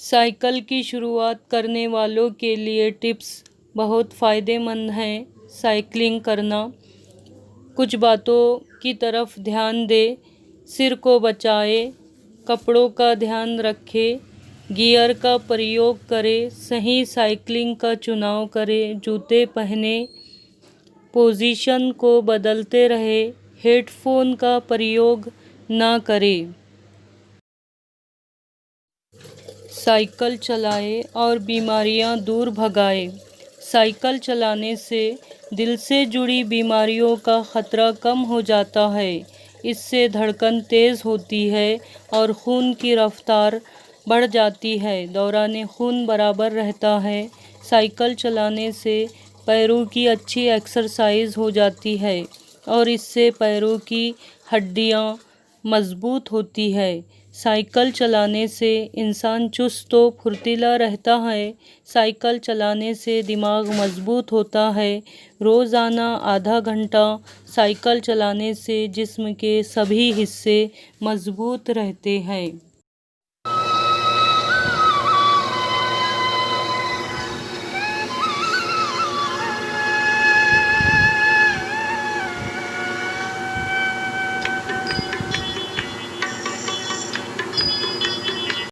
Cycle की शुरुआत करने वालों के लिए टिप्स बहुत फ़ायदेमंद हैं। साइकिलिंग करना, कुछ बातों की तरफ ध्यान दें। सिर को बचाएं, कपड़ों का ध्यान रखें, गियर का प्रयोग करें, सही साइकिलिंग का चुनाव करें, जूते पहने, पोजीशन को बदलते रहें, हेडफोन का प्रयोग ना करें। साइकिल चलाएं और बीमारियां दूर भगाएं। साइकिल चलाने से दिल से जुड़ी बीमारियों का खतरा कम हो जाता है। इससे धड़कन तेज़ होती है और खून की रफ्तार बढ़ जाती है। दौरान खून बराबर रहता है। साइकिल चलाने से पैरों की अच्छी एक्सरसाइज हो जाती है और इससे पैरों की हड्डियां मजबूत होती है। साइकिल चलाने से इंसान चुस्त व फुर्तीला रहता है। साइकिल चलाने से दिमाग मजबूत होता है। रोज़ाना आधा घंटा साइकिल चलाने से जिस्म के सभी हिस्से मजबूत रहते हैं।